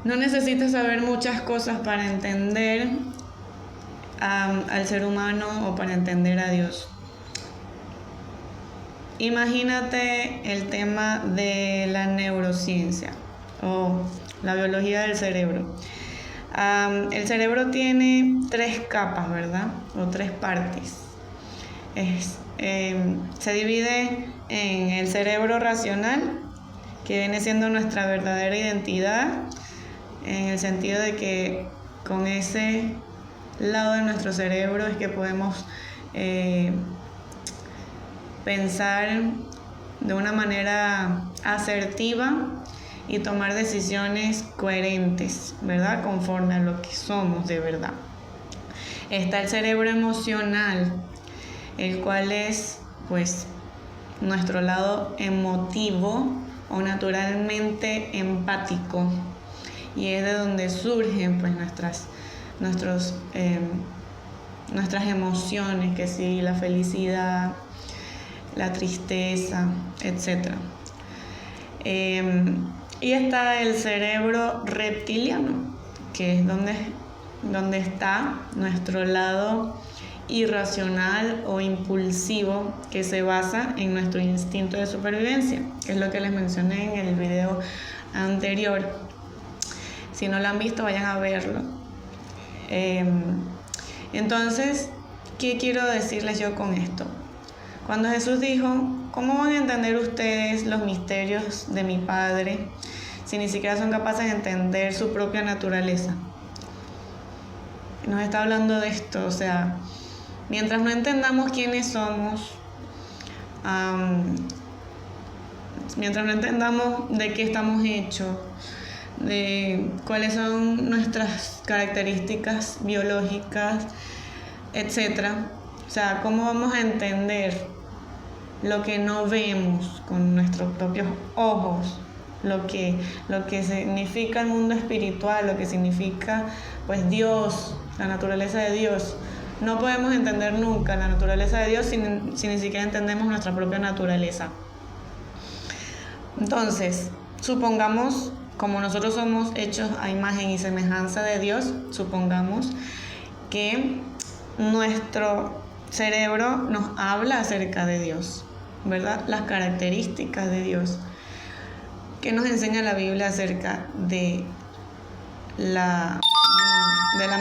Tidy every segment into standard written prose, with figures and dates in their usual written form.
No necesitas saber muchas cosas para entender al ser humano o para entender a Dios. Imagínate el tema de la neurociencia o la biología del cerebro. El cerebro tiene 3 capas, ¿verdad? O 3 partes. Se divide en el cerebro racional, que viene siendo nuestra verdadera identidad, en el sentido de que con ese lado de nuestro cerebro es que podemos pensar de una manera asertiva y tomar decisiones coherentes, ¿verdad? Conforme a lo que somos de verdad. Está el cerebro emocional, el cual es, pues, nuestro lado emotivo o naturalmente empático, y es de donde surgen, pues, nuestras emociones, que sí, la felicidad, la tristeza, etc. Y está el cerebro reptiliano, que es donde está nuestro lado irracional o impulsivo, que se basa en nuestro instinto de supervivencia, que es lo que les mencioné en el video anterior. Si no lo han visto, vayan a verlo. Entonces, ¿qué quiero decirles yo con esto? Cuando Jesús dijo, ¿cómo van a entender ustedes los misterios de mi Padre si ni siquiera son capaces de entender su propia naturaleza? Nos está hablando de esto, o sea, mientras no entendamos quiénes somos, mientras no entendamos de qué estamos hechos, de cuáles son nuestras características biológicas, etc. O sea, ¿cómo vamos a entender lo que no vemos con nuestros propios ojos? Lo que significa el mundo espiritual, lo que significa, pues, Dios, la naturaleza de Dios. No podemos entender nunca la naturaleza de Dios si ni siquiera entendemos nuestra propia naturaleza. Entonces, supongamos, como nosotros somos hechos a imagen y semejanza de Dios, supongamos que nuestro cerebro nos habla acerca de Dios, ¿verdad? Las características de Dios. ¿Qué nos enseña la Biblia acerca de la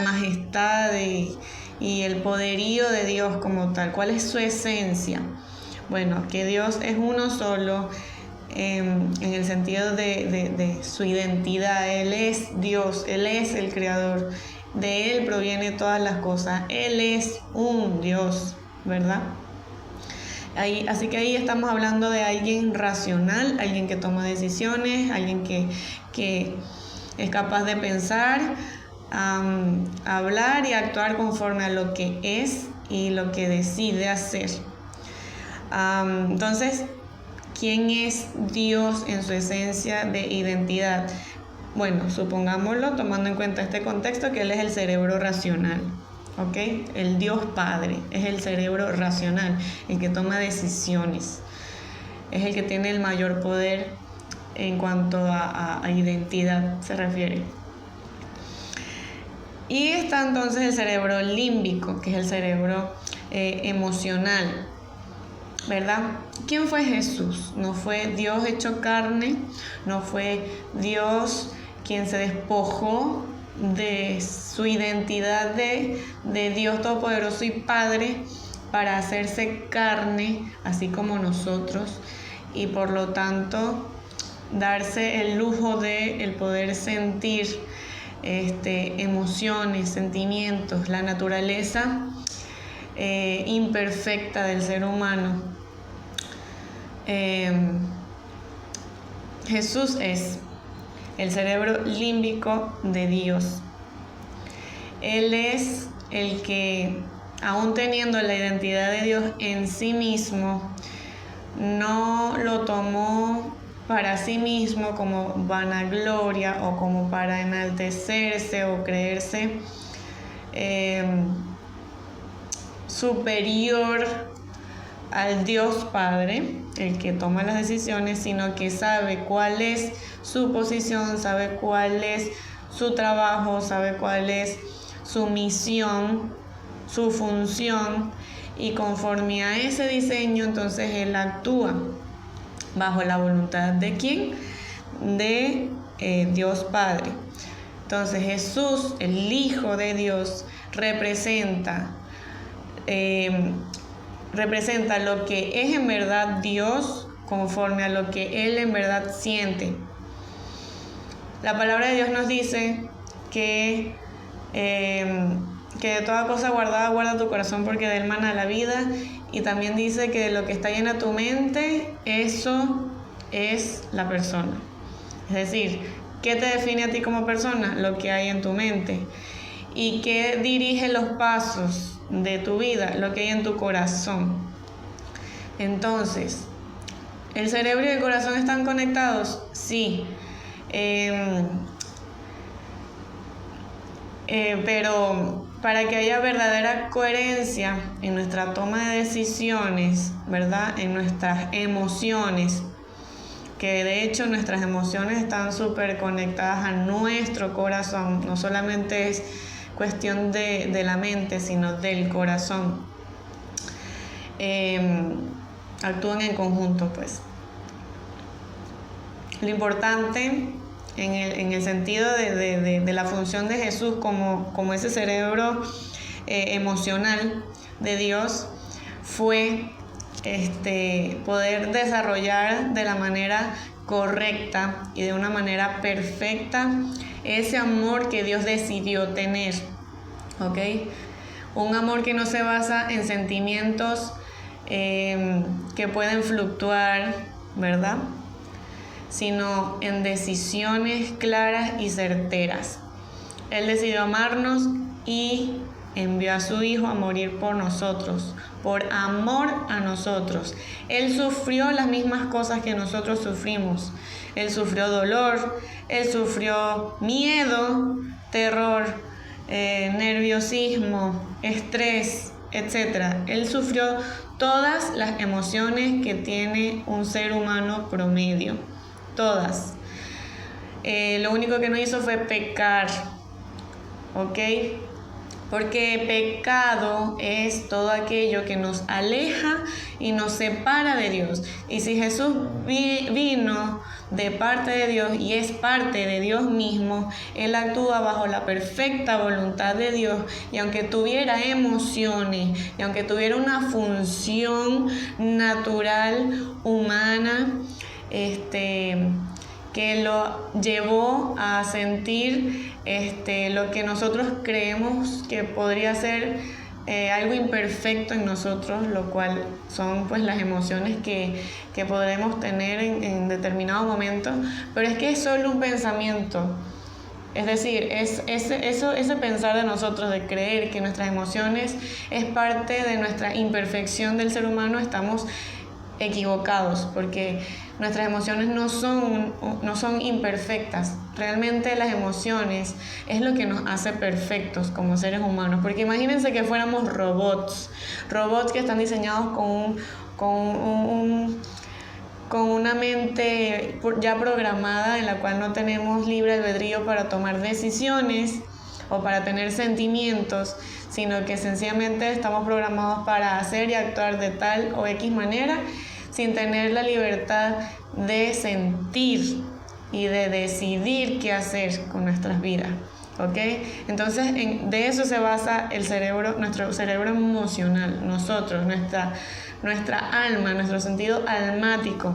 majestad y el poderío de Dios como tal? ¿Cuál es su esencia? Bueno, que Dios es uno solo en el sentido de su identidad. Él es Dios, Él es el Creador. De Él proviene todas las cosas. Él es un Dios, ¿verdad? Así que ahí estamos hablando de alguien racional, alguien que toma decisiones, alguien que es capaz de pensar, hablar y actuar conforme a lo que es y lo que decide hacer. Entonces, ¿quién es Dios en su esencia de identidad? Bueno, supongámoslo, tomando en cuenta este contexto, que Él es el cerebro racional. ¿Ok? El Dios Padre es el cerebro racional, el que toma decisiones, es el que tiene el mayor poder en cuanto a identidad se refiere. Y está entonces el cerebro límbico, que es el cerebro emocional, ¿verdad? ¿Quién fue Jesús? No fue Dios hecho carne, no fue Dios quien se despojó de su identidad de Dios Todopoderoso y Padre para hacerse carne, así como nosotros, y por lo tanto darse el lujo de el poder sentir emociones, sentimientos, la naturaleza imperfecta del ser humano. Jesús es el cerebro límbico de Dios. Él es el que, aún teniendo la identidad de Dios en sí mismo, no lo tomó para sí mismo como vanagloria o como para enaltecerse o creerse superior al Dios Padre, el que toma las decisiones, sino que sabe cuál es su posición, sabe cuál es su trabajo, sabe cuál es su misión, su función, y conforme a ese diseño, entonces Él actúa bajo la voluntad ¿de quién? De Dios Padre. Entonces Jesús, el Hijo de Dios, representa lo que es en verdad Dios, conforme a lo que Él en verdad siente. La palabra de Dios nos dice que de toda cosa guardada guarda tu corazón, porque de él mana la vida. Y también dice que de lo que está llena tu mente, eso es la persona. Es decir, ¿qué te define a ti como persona? Lo que hay en tu mente. ¿Y qué dirige los pasos de tu vida? Lo que hay en tu corazón. Entonces, ¿el cerebro y el corazón están conectados? Sí. Pero para que haya verdadera coherencia en nuestra toma de decisiones, ¿verdad? En nuestras emociones, que de hecho nuestras emociones están súper conectadas a nuestro corazón, no solamente es cuestión de la mente, sino del corazón. Actúan en conjunto, pues. Lo importante en el sentido de la función de Jesús como ese cerebro emocional de Dios fue poder desarrollar de la manera correcta y de una manera perfecta ese amor que Dios decidió tener, ¿ok? Un amor que no se basa en sentimientos que pueden fluctuar, ¿verdad? Sino en decisiones claras y certeras. Él decidió amarnos y envió a su Hijo a morir por nosotros, por amor a nosotros. Él sufrió las mismas cosas que nosotros sufrimos. Él sufrió dolor, Él sufrió miedo, terror, nerviosismo, estrés, etc. Él sufrió todas las emociones que tiene un ser humano promedio. Todas. Lo único que no hizo fue pecar, ¿ok? Porque pecado es todo aquello que nos aleja y nos separa de Dios. Y si Jesús vino de parte de Dios y es parte de Dios mismo, Él actúa bajo la perfecta voluntad de Dios. Y aunque tuviera emociones, y aunque tuviera una función natural, humana, que lo llevó a sentir lo que nosotros creemos que podría ser algo imperfecto en nosotros, lo cual son pues las emociones que podremos tener en determinados momentos, pero es que es solo un pensamiento. Es decir, ese pensar de nosotros, de creer que nuestras emociones es parte de nuestra imperfección del ser humano, estamos equivocados, porque nuestras emociones no son imperfectas. Realmente las emociones es lo que nos hace perfectos como seres humanos, porque imagínense que fuéramos robots que están diseñados con una mente ya programada, en la cual no tenemos libre albedrío para tomar decisiones o para tener sentimientos, sino que sencillamente estamos programados para hacer y actuar de tal o X manera, sin tener la libertad de sentir y de decidir qué hacer con nuestras vidas, ¿ok? Entonces, de eso se basa el cerebro, nuestro cerebro emocional, nosotros, nuestra alma, nuestro sentido almático.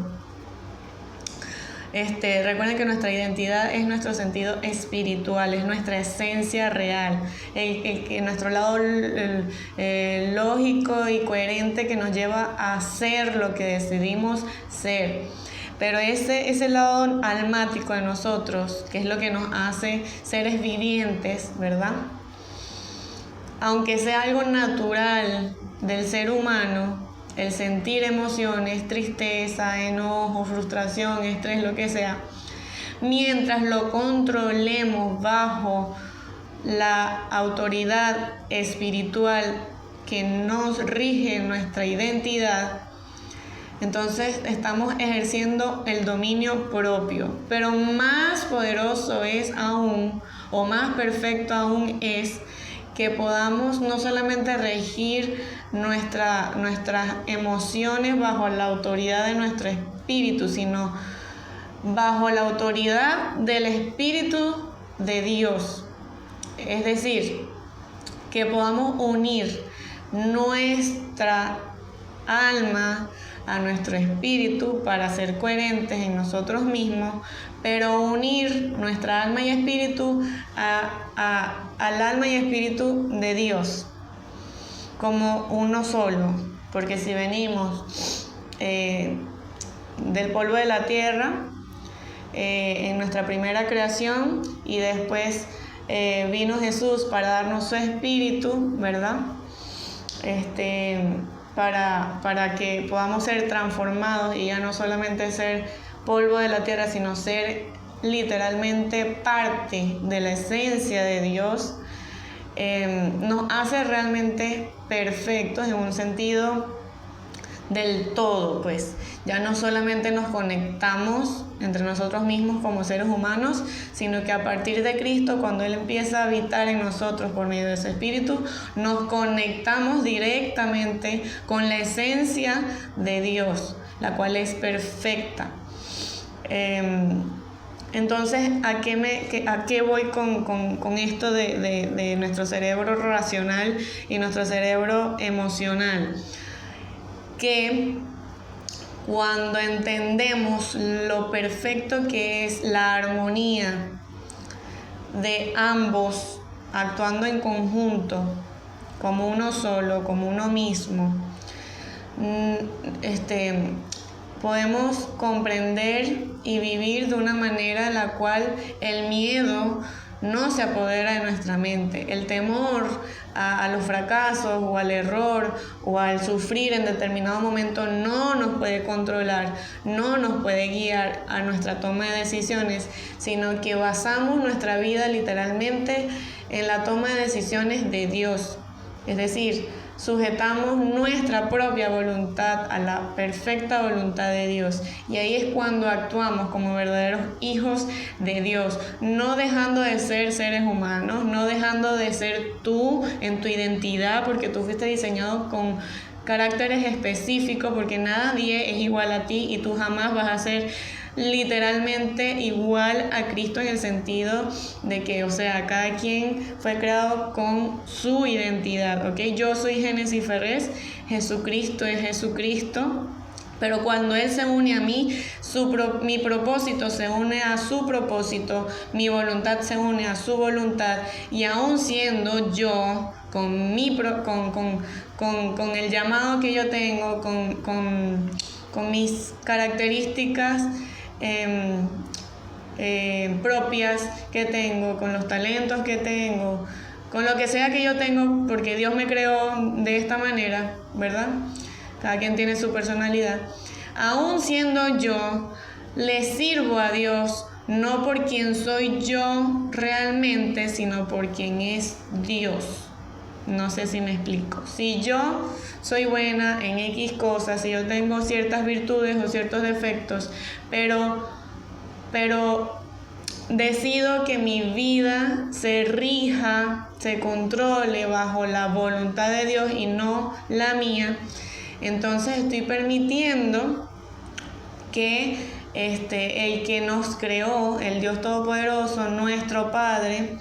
Recuerden que nuestra identidad es nuestro sentido espiritual, es nuestra esencia real, nuestro lado lógico y coherente que nos lleva a ser lo que decidimos ser. Pero ese lado almático de nosotros, que es lo que nos hace seres vivientes, ¿verdad? Aunque sea algo natural del ser humano, el sentir emociones, tristeza, enojo, frustración, estrés, lo que sea, mientras lo controlemos bajo la autoridad espiritual que nos rige nuestra identidad, Entonces estamos ejerciendo el dominio propio, pero más poderoso es aún, o más perfecto aún es, que podamos no solamente regir nuestras emociones bajo la autoridad de nuestro espíritu, sino bajo la autoridad del Espíritu de Dios. Es decir, que podamos unir nuestra alma a nuestro espíritu para ser coherentes en nosotros mismos, pero unir nuestra alma y espíritu al alma y espíritu de Dios como uno solo, porque si venimos del polvo de la tierra en nuestra primera creación y después vino Jesús para darnos su espíritu, ¿verdad? Para que podamos ser transformados y ya no solamente ser polvo de la tierra, sino ser literalmente parte de la esencia de Dios, nos hace realmente perfectos en un sentido del todo, pues ya no solamente nos conectamos entre nosotros mismos como seres humanos, sino que a partir de Cristo, cuando Él empieza a habitar en nosotros por medio de su Espíritu, nos conectamos directamente con la esencia de Dios, la cual es perfecta. Entonces, ¿a qué voy con esto de nuestro cerebro racional y nuestro cerebro emocional? Que cuando entendemos lo perfecto que es la armonía de ambos actuando en conjunto, como uno solo, como uno mismo, podemos comprender y vivir de una manera en la cual el miedo no se apodera de nuestra mente. El temor a los fracasos o al error o al sufrir en determinado momento no nos puede controlar, no nos puede guiar a nuestra toma de decisiones, sino que basamos nuestra vida literalmente en la toma de decisiones de Dios. Es decir, sujetamos nuestra propia voluntad a la perfecta voluntad de Dios, y ahí es cuando actuamos como verdaderos hijos de Dios, no dejando de ser seres humanos, no dejando de ser tú en tu identidad, porque tú fuiste diseñado con caracteres específicos, porque nadie es igual a ti y tú jamás vas a ser literalmente igual a Cristo, en el sentido de que, o sea, cada quien fue creado con su identidad, ¿ok? Yo soy Génesis Ferrés, Jesucristo es Jesucristo, pero cuando Él se une a mí, mi propósito se une a su propósito, mi voluntad se une a su voluntad, y aún siendo yo, con el llamado que yo tengo, con mis características propias que tengo, con los talentos que tengo, con lo que sea que yo tengo, porque Dios me creó de esta manera, ¿verdad? Cada quien tiene su personalidad. Aún siendo yo, le sirvo a Dios, no por quien soy yo realmente, sino por quien es Dios. No sé si me explico. Si yo soy buena en X cosas, si yo tengo ciertas virtudes o ciertos defectos, pero decido que mi vida se rija, se controle bajo la voluntad de Dios y no la mía, entonces estoy permitiendo que el que nos creó, el Dios Todopoderoso, nuestro Padre,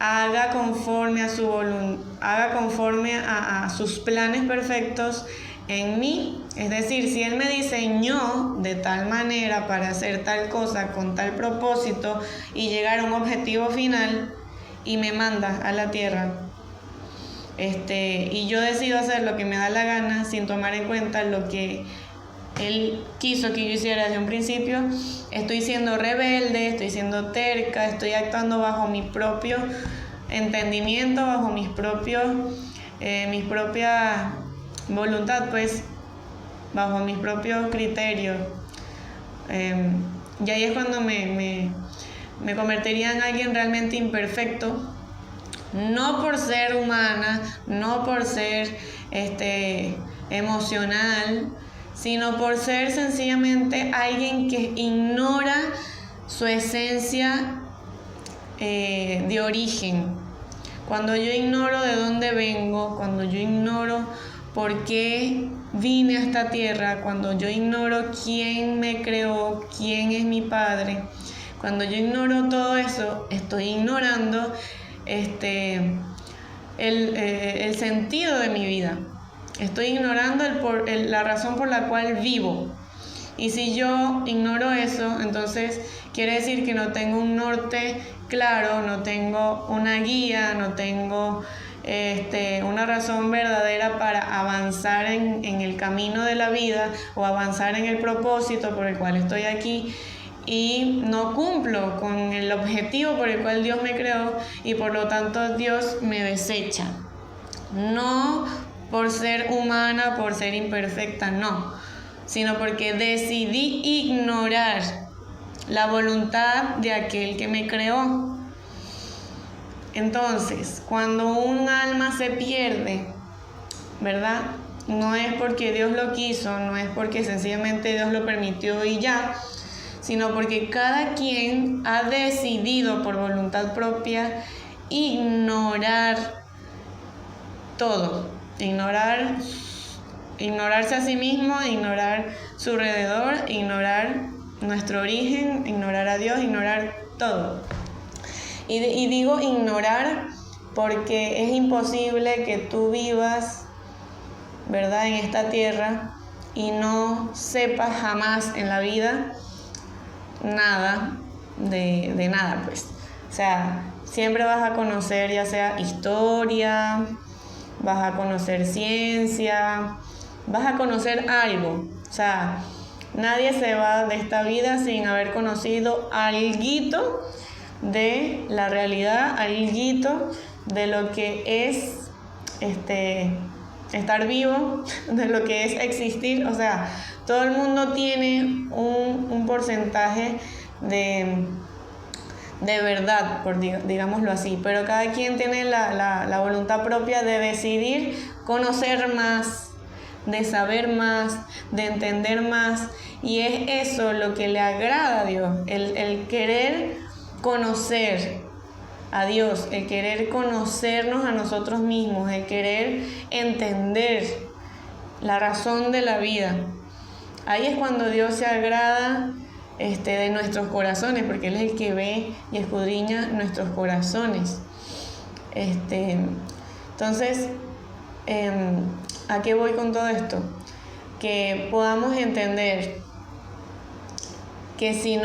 haga conforme a su voluntad, haga conforme a sus planes perfectos en mí. Es decir, si Él me diseñó de tal manera para hacer tal cosa con tal propósito y llegar a un objetivo final, y me manda a la tierra, y yo decido hacer lo que me da la gana sin tomar en cuenta lo que Él quiso que yo hiciera desde un principio, estoy siendo rebelde, estoy siendo terca, estoy actuando bajo mi propio entendimiento, bajo mi propia voluntad, pues, bajo mis propios criterios. Y ahí es cuando me convertiría en alguien realmente imperfecto, no por ser humana, no por ser emocional, sino por ser sencillamente alguien que ignora su esencia de origen. Cuando yo ignoro de dónde vengo, cuando yo ignoro por qué vine a esta tierra, cuando yo ignoro quién me creó, quién es mi padre, cuando yo ignoro todo eso, estoy ignorando el sentido de mi vida. Estoy ignorando la razón por la cual vivo. Y si yo ignoro eso, entonces quiere decir que no tengo un norte claro, no tengo una guía, no tengo una razón verdadera para avanzar en el camino de la vida o avanzar en el propósito por el cual estoy aquí, y no cumplo con el objetivo por el cual Dios me creó, y por lo tanto Dios me desecha. No por ser humana, por ser imperfecta, no, sino porque decidí ignorar la voluntad de aquel que me creó. Entonces, cuando un alma se pierde, ¿verdad? No es porque Dios lo quiso, no es porque sencillamente Dios lo permitió y ya, sino porque cada quien ha decidido por voluntad propia ignorar todo, ignorarse a sí mismo, ignorar su alrededor, ignorar nuestro origen, ignorar a Dios, ignorar todo. Y digo ignorar porque es imposible que tú vivas, ¿verdad?, en esta tierra y no sepas jamás en la vida nada de nada, pues. O sea, siempre vas a conocer ya sea historia, vas a conocer ciencia, vas a conocer algo. O sea, nadie se va de esta vida sin haber conocido alguito de la realidad, alguito de lo que es estar vivo, de lo que es existir. O sea, todo el mundo tiene un porcentaje de verdad, digámoslo así, pero cada quien tiene la voluntad propia de decidir conocer más, de saber más, de entender más, y es eso lo que le agrada a Dios, el querer conocer a Dios, el querer conocernos a nosotros mismos, el querer entender la razón de la vida. Ahí es cuando Dios se agrada de nuestros corazones, porque Él es el que ve y escudriña nuestros corazones. Entonces, ¿a qué voy con todo esto? Que podamos entender que si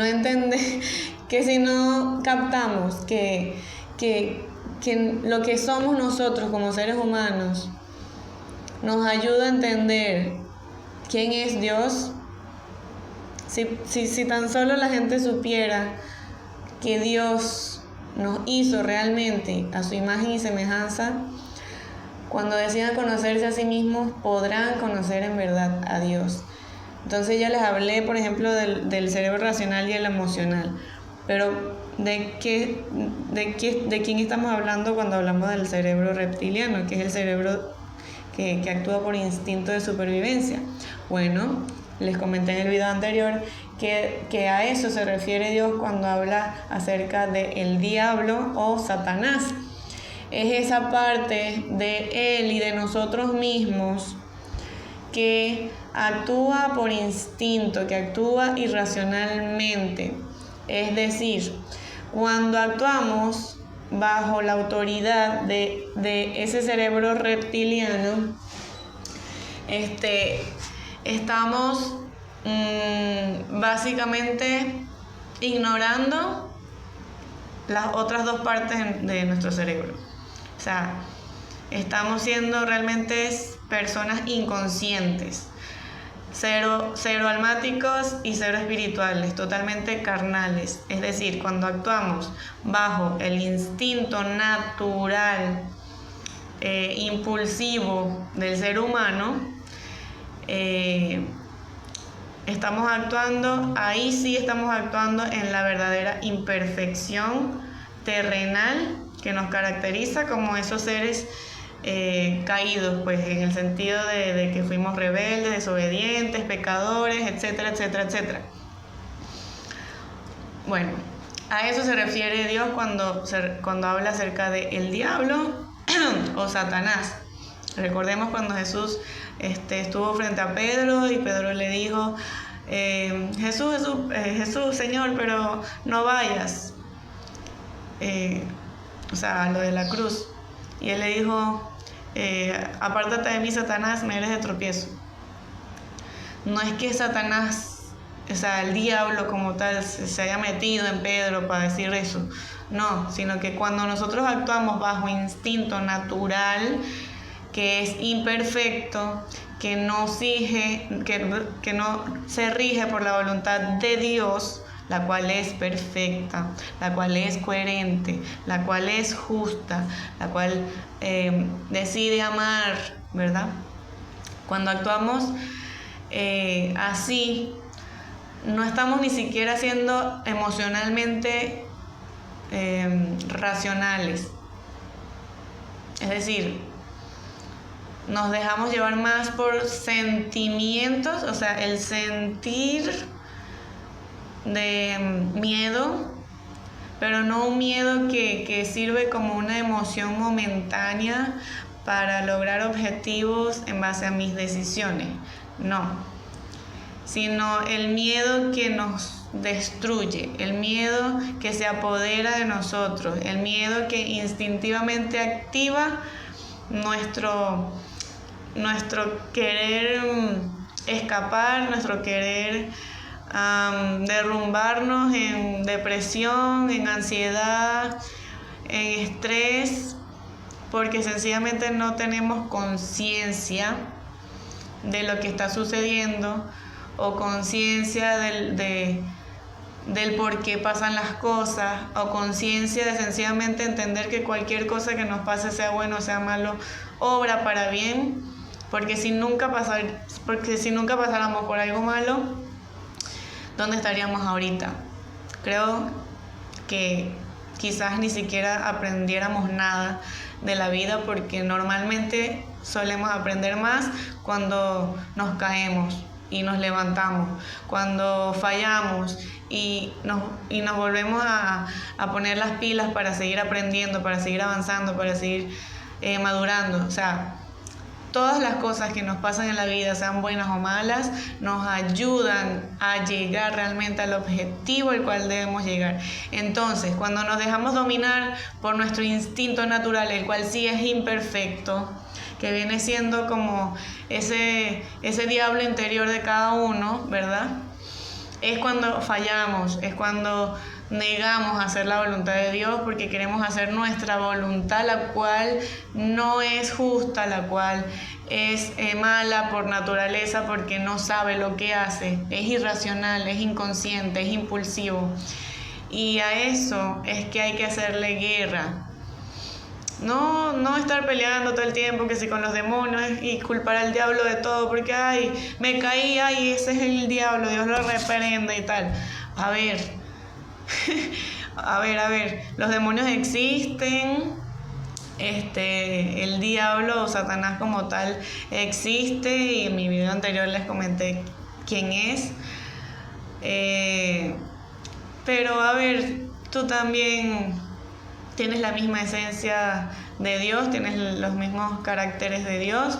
no captamos que lo que somos nosotros como seres humanos nos ayuda a entender quién es Dios. Si tan solo la gente supiera que Dios nos hizo realmente a su imagen y semejanza, cuando decidan conocerse a sí mismos, podrán conocer en verdad a Dios. Entonces ya les hablé, por ejemplo, del cerebro racional y el emocional. Pero ¿de quién estamos hablando cuando hablamos del cerebro reptiliano, que es el cerebro que actúa por instinto de supervivencia? Bueno, les comenté en el video anterior que a eso se refiere Dios cuando habla acerca del diablo o Satanás. Es esa parte de Él y de nosotros mismos que actúa por instinto, que actúa irracionalmente. Es decir, cuando actuamos bajo la autoridad de ese cerebro reptiliano, estamos básicamente ignorando las otras dos partes de nuestro cerebro. O sea, estamos siendo realmente personas inconscientes, cero almáticos y cero espirituales, totalmente carnales. Es decir, cuando actuamos bajo el instinto natural, impulsivo del ser humano, ahí sí estamos actuando en la verdadera imperfección terrenal que nos caracteriza como esos seres caídos, pues en el sentido de que fuimos rebeldes, desobedientes, pecadores, etcétera, etcétera, etcétera. Bueno, a eso se refiere Dios cuando habla acerca de el diablo o Satanás. Recordemos cuando Jesús estuvo frente a Pedro y Pedro le dijo, Jesús, Señor, pero no vayas. O sea, lo de la cruz. Y él le dijo, apártate de mí, Satanás, me eres de tropiezo. No es que Satanás, o sea, el diablo como tal, se haya metido en Pedro para decir eso. No, sino que cuando nosotros actuamos bajo instinto natural, que es imperfecto, que no se rige por la voluntad de Dios, la cual es perfecta, la cual es coherente, la cual es justa, la cual decide amar, ¿verdad? Cuando actuamos así, no estamos ni siquiera siendo emocionalmente racionales. Es decir, nos dejamos llevar más por sentimientos, o sea, el sentir de miedo, pero no un miedo que sirve como una emoción momentánea para lograr objetivos en base a mis decisiones, no, sino el miedo que nos destruye, el miedo que se apodera de nosotros, el miedo que instintivamente activa nuestro querer escapar, nuestro querer derrumbarnos en depresión, en ansiedad, en estrés, porque sencillamente no tenemos conciencia de lo que está sucediendo o conciencia del por qué pasan las cosas, o conciencia de sencillamente entender que cualquier cosa que nos pase, sea bueno o sea malo, obra para bien, porque si nunca pasáramos por algo malo, ¿dónde estaríamos ahorita? Creo que quizás ni siquiera aprendiéramos nada de la vida, porque normalmente solemos aprender más cuando nos caemos y nos levantamos, cuando fallamos y nos volvemos a poner las pilas para seguir aprendiendo, para seguir avanzando, para seguir madurando. O sea, todas las cosas que nos pasan en la vida, sean buenas o malas, nos ayudan a llegar realmente al objetivo al cual debemos llegar. Entonces, cuando nos dejamos dominar por nuestro instinto natural, el cual sí es imperfecto, que viene siendo como ese diablo interior de cada uno, ¿verdad? Es cuando fallamos, es cuando negamos hacer la voluntad de Dios porque queremos hacer nuestra voluntad, la cual no es justa, la cual es mala por naturaleza, porque no sabe lo que hace, es irracional, es inconsciente, es impulsivo. Y a eso es que hay que hacerle guerra. No estar peleando todo el tiempo que si con los demonios y culpar al diablo de todo, porque ay, me caí, ay, ese es el diablo, Dios lo reprenda y tal. A ver, a ver, los demonios existen, el diablo o Satanás como tal existe, y en mi video anterior les comenté quién es. Pero a ver, tú también tienes la misma esencia de Dios, tienes los mismos caracteres de Dios,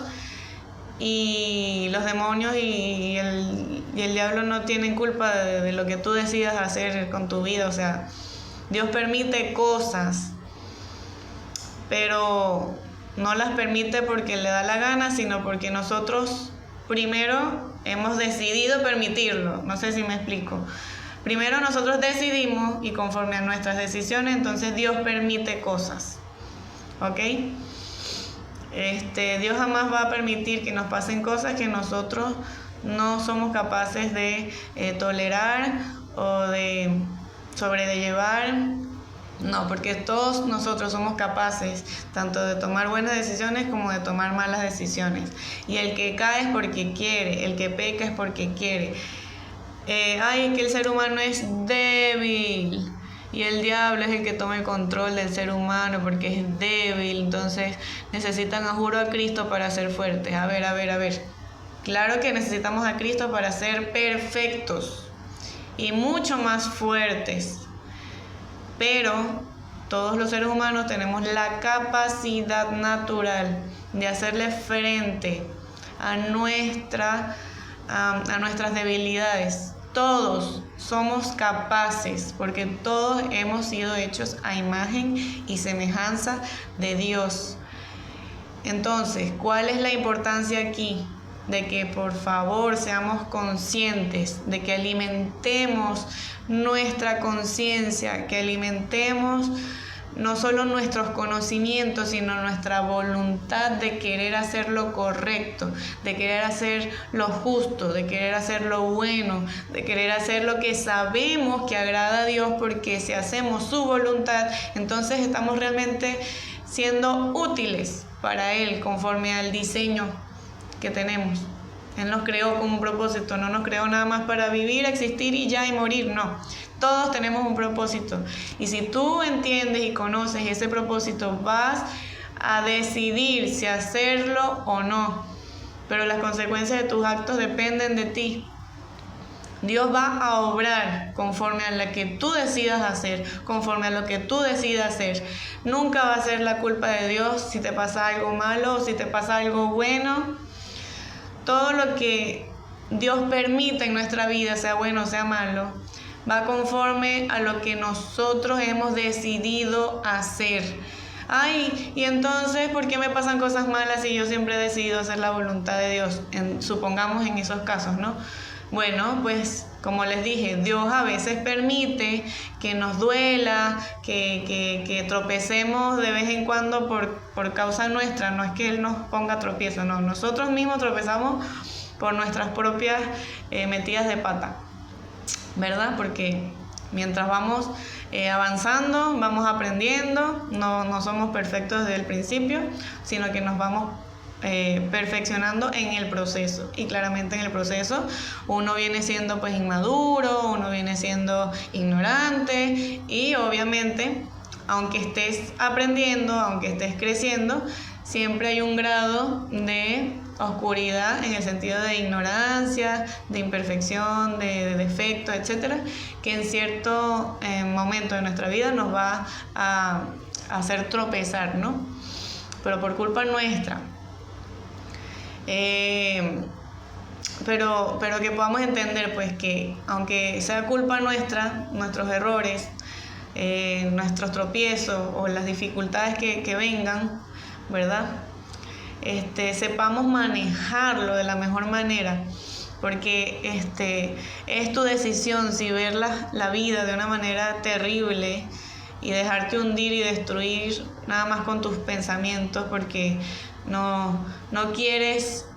y los demonios y el diablo no tienen culpa de lo que tú decidas hacer con tu vida. O sea, Dios permite cosas, pero no las permite porque le da la gana, sino porque nosotros primero hemos decidido permitirlo. No sé si me explico. Primero nosotros decidimos, y conforme a nuestras decisiones, entonces Dios permite cosas. ¿Ok? Dios jamás va a permitir que nos pasen cosas que nosotros no somos capaces de tolerar o de sobrellevar. No, porque todos nosotros somos capaces tanto de tomar buenas decisiones como de tomar malas decisiones. Y el que cae es porque quiere, el que peca es porque quiere. Que el ser humano es débil y el diablo es el que toma el control del ser humano porque es débil, entonces necesitan a juro a Cristo para ser fuertes. A ver. Claro que necesitamos a Cristo para ser perfectos y mucho más fuertes, pero todos los seres humanos tenemos la capacidad natural de hacerle frente a nuestras debilidades. Todos somos capaces, porque todos hemos sido hechos a imagen y semejanza de Dios. Entonces, ¿cuál es la importancia aquí? De que por favor seamos conscientes, de que alimentemos nuestra conciencia, que alimentemos no solo nuestros conocimientos, sino nuestra voluntad de querer hacer lo correcto, de querer hacer lo justo, de querer hacer lo bueno, de querer hacer lo que sabemos que agrada a Dios, porque si hacemos su voluntad, entonces estamos realmente siendo útiles para Él conforme al diseño que tenemos. Él nos creó con un propósito, no nos creó nada más para vivir, existir y ya y morir, no. Todos tenemos un propósito, y si tú entiendes y conoces ese propósito, vas a decidir si hacerlo o no, pero las consecuencias de tus actos dependen de ti. Dios va a obrar conforme a lo que tú decidas hacer, conforme a lo que tú decidas hacer. Nunca va a ser la culpa de Dios si te pasa algo malo o si te pasa algo bueno. Todo lo que Dios permite en nuestra vida, sea bueno o sea malo, va conforme a lo que nosotros hemos decidido hacer. Ay, y entonces, ¿por qué me pasan cosas malas si yo siempre he decidido hacer la voluntad de Dios? Supongamos en esos casos, ¿no? Bueno, pues como les dije, Dios a veces permite que nos duela, que tropecemos de vez en cuando por causa nuestra. No es que Él nos ponga tropiezo, no. Nosotros mismos tropezamos por nuestras propias metidas de pata, ¿verdad? Porque mientras vamos avanzando, vamos aprendiendo, no somos perfectos desde el principio, sino que nos vamos perfeccionando en el proceso. Y claramente en el proceso uno viene siendo pues inmaduro, uno viene siendo ignorante, y obviamente aunque estés aprendiendo, aunque estés creciendo, siempre hay un grado de oscuridad en el sentido de ignorancia, de imperfección, de defecto, etcétera, que en cierto momento de nuestra vida nos va a hacer tropezar, ¿no? Pero por culpa nuestra. Pero que podamos entender pues que aunque sea culpa nuestra, nuestros errores, nuestros tropiezos o las dificultades que vengan, ¿verdad? Sepamos manejarlo de la mejor manera, porque es tu decisión si ver la vida de una manera terrible y dejarte hundir y destruir nada más con tus pensamientos, porque no quieres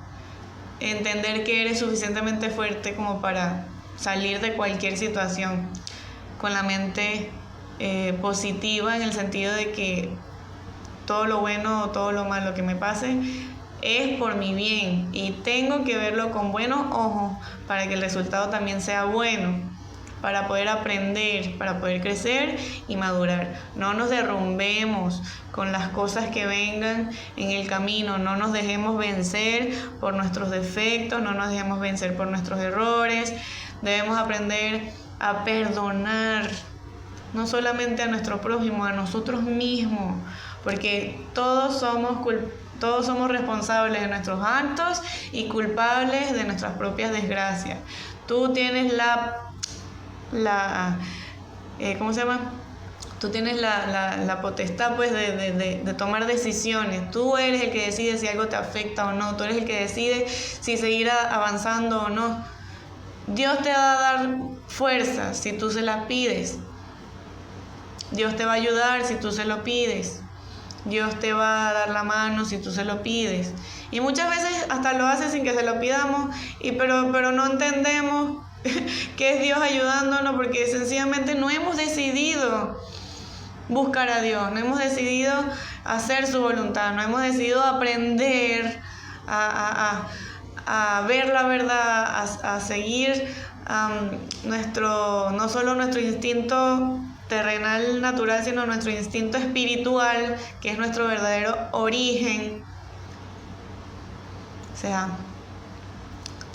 entender que eres suficientemente fuerte como para salir de cualquier situación con la mente positiva, en el sentido de que todo lo bueno o todo lo malo que me pase es por mi bien y tengo que verlo con buenos ojos para que el resultado también sea bueno, para poder aprender, para poder crecer y madurar. No nos derrumbemos con las cosas que vengan en el camino, no nos dejemos vencer por nuestros defectos, no nos dejemos vencer por nuestros errores. Debemos aprender a perdonar, no solamente a nuestro prójimo, a nosotros mismos, porque todos somos responsables de nuestros actos y culpables de nuestras propias desgracias. Tú tienes ¿cómo se llama? Tú tienes la potestad pues de tomar decisiones. Tú eres el que decide si algo te afecta o no. Tú eres el que decide si seguir avanzando o no. Dios te va a dar fuerza si tú se la pides. Dios te va a ayudar si tú se lo pides. Dios te va a dar la mano si tú se lo pides. Y muchas veces hasta lo hace sin que se lo pidamos, pero no entendemos que es Dios ayudándonos, porque sencillamente no hemos decidido buscar a Dios, no hemos decidido hacer su voluntad, no hemos decidido aprender a ver la verdad, a seguir no solo nuestro instinto terrenal natural, sino nuestro instinto espiritual, que es nuestro verdadero origen. O sea,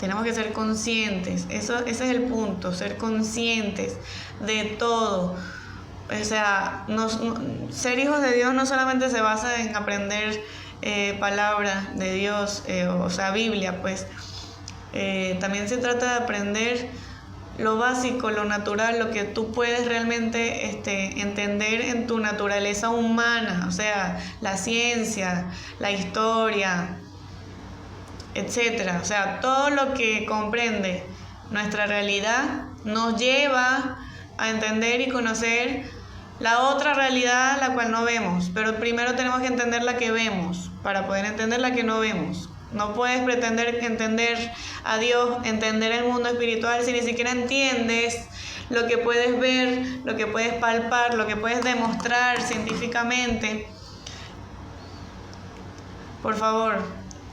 tenemos que ser conscientes, ese es el punto, ser conscientes de todo. O sea, ser hijos de Dios no solamente se basa en aprender palabras de Dios, o sea, Biblia, pues. También se trata de aprender lo básico, lo natural, lo que tú puedes realmente entender en tu naturaleza humana, o sea, la ciencia, la historia, etcétera. O sea, todo lo que comprende nuestra realidad nos lleva a entender y conocer la otra realidad, la cual no vemos. Pero primero tenemos que entender la que vemos para poder entender la que no vemos. No puedes pretender entender a Dios, entender el mundo espiritual, si ni siquiera entiendes lo que puedes ver, lo que puedes palpar, lo que puedes demostrar científicamente. Por favor,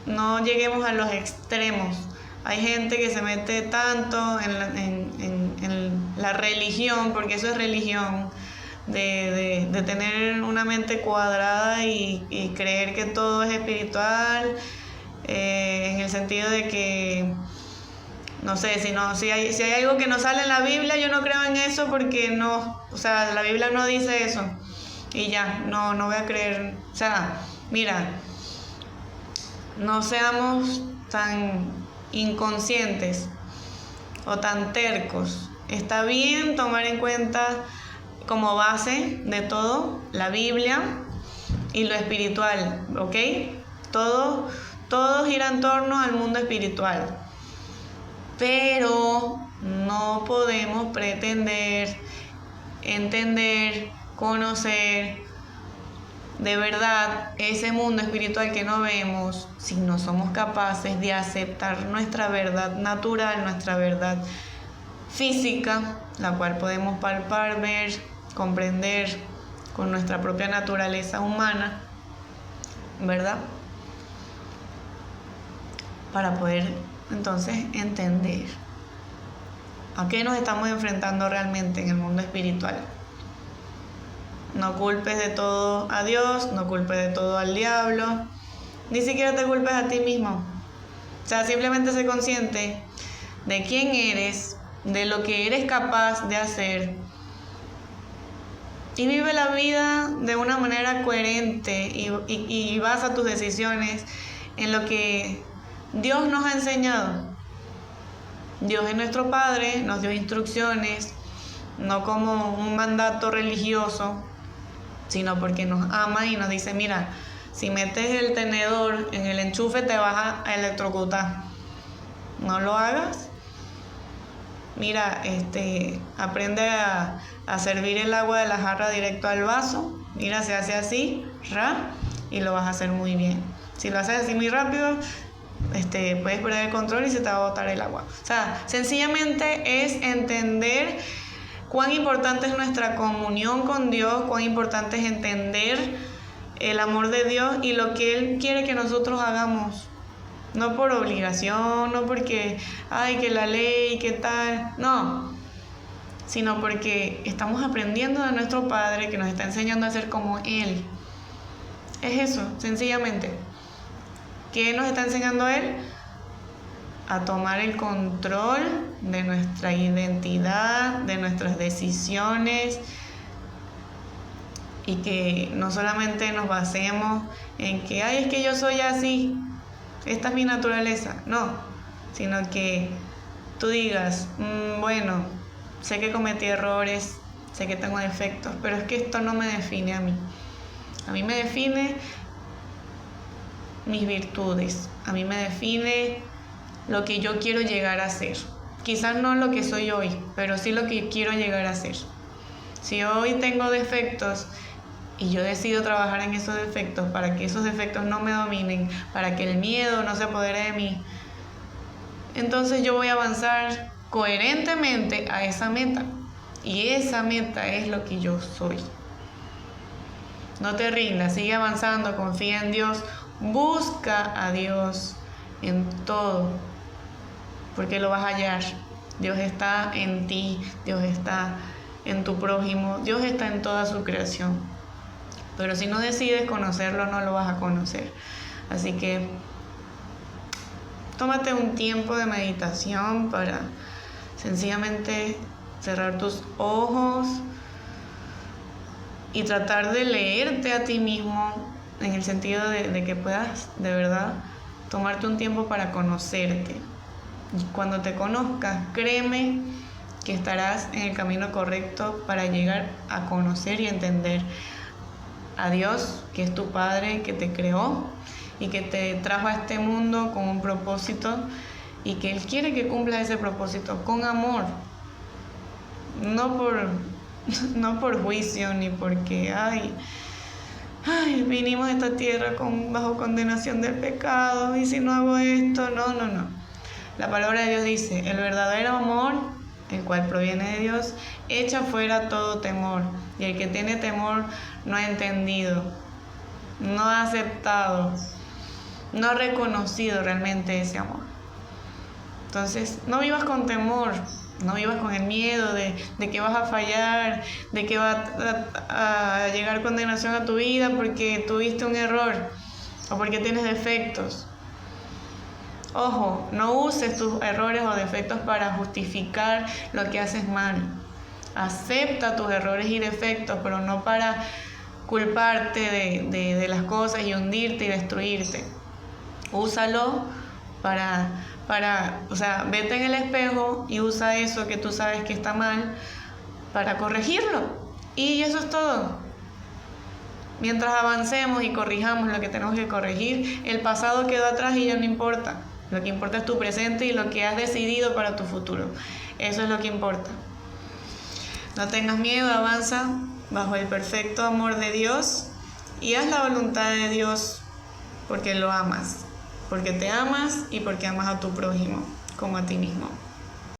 no lleguemos a los extremos. Hay gente que se mete tanto en la religión, porque eso es religión, de tener una mente cuadrada y creer que todo es espiritual, en el sentido de que, no sé, si hay algo que no sale en la Biblia, yo no creo en eso porque no, o sea, la Biblia no dice eso y ya, no voy a creer. O sea, mira, no seamos tan inconscientes o tan tercos. Está bien tomar en cuenta como base de todo la Biblia y lo espiritual, ¿ok? Todo gira en torno al mundo espiritual, pero no podemos pretender entender, conocer de verdad ese mundo espiritual que no vemos si no somos capaces de aceptar nuestra verdad natural, nuestra verdad física, la cual podemos palpar, ver, comprender con nuestra propia naturaleza humana, ¿verdad? Para poder entonces entender a qué nos estamos enfrentando realmente en el mundo espiritual. No culpes de todo a Dios, no culpes de todo al diablo, ni siquiera te culpes a ti mismo. O sea, simplemente sé consciente de quién eres, de lo que eres capaz de hacer y vive la vida de una manera coherente y basa tus decisiones en lo que Dios nos ha enseñado. Dios es nuestro Padre, nos dio instrucciones, no como un mandato religioso, sino porque nos ama y nos dice, mira, si metes el tenedor en el enchufe te vas a electrocutar. No lo hagas. Mira, aprende a servir el agua de la jarra directo al vaso. Mira, se hace así, y lo vas a hacer muy bien. Si lo haces así muy rápido, puedes perder el control y se te va a botar el agua. O sea, sencillamente es entender cuán importante es nuestra comunión con Dios, cuán importante es entender el amor de Dios y lo que Él quiere que nosotros hagamos. No por obligación, no porque, que la ley, qué tal, no. Sino porque estamos aprendiendo de nuestro Padre que nos está enseñando a ser como Él. Es eso, sencillamente. ¿Qué nos está enseñando Él? A tomar el control de nuestra identidad, de nuestras decisiones, y que no solamente nos basemos en que, es que yo soy así, esta es mi naturaleza, no, sino que tú digas, bueno, sé que cometí errores, sé que tengo defectos, pero es que esto no me define a mí me define mis virtudes, a mí me define lo que yo quiero llegar a ser. Quizás no lo que soy hoy, pero sí lo que quiero llegar a ser. Si hoy tengo defectos y yo decido trabajar en esos defectos para que esos defectos no me dominen, para que el miedo no se apodere de mí, entonces yo voy a avanzar coherentemente a esa meta. Y esa meta es lo que yo soy. No te rindas, sigue avanzando, confía en Dios, busca a Dios en todo, porque lo vas a hallar. Dios está en ti, Dios está en tu prójimo. Dios está en toda su creación. Pero si no decides conocerlo, no lo vas a conocer. Así que tómate un tiempo de meditación para sencillamente cerrar tus ojos y tratar de leerte a ti mismo, en el sentido de que puedas de verdad tomarte un tiempo para conocerte. Y cuando te conozcas, créeme que estarás en el camino correcto para llegar a conocer y entender a Dios, que es tu Padre, que te creó y que te trajo a este mundo con un propósito, y que Él quiere que cumplas ese propósito con amor, no por juicio, ni porque vinimos a esta tierra bajo condenación del pecado, y si no hago esto, no. La palabra de Dios dice: el verdadero amor, el cual proviene de Dios, echa fuera todo temor, y el que tiene temor no ha entendido, no ha aceptado, no ha reconocido realmente ese amor. Entonces, no vivas con temor, no vivas con el miedo de que vas a fallar, de que va a llegar condenación a tu vida porque tuviste un error o porque tienes defectos. Ojo, no uses tus errores o defectos para justificar lo que haces mal. Acepta tus errores y defectos, pero no para culparte de las cosas y hundirte y destruirte. Úsalo vete en el espejo y usa eso que tú sabes que está mal para corregirlo. Y eso es todo. Mientras avancemos y corrijamos lo que tenemos que corregir, el pasado quedó atrás y ya no importa. Lo que importa es tu presente y lo que has decidido para tu futuro. Eso es lo que importa. No tengas miedo, avanza bajo el perfecto amor de Dios y haz la voluntad de Dios porque lo amas. Porque te amas y porque amas a tu prójimo como a ti mismo.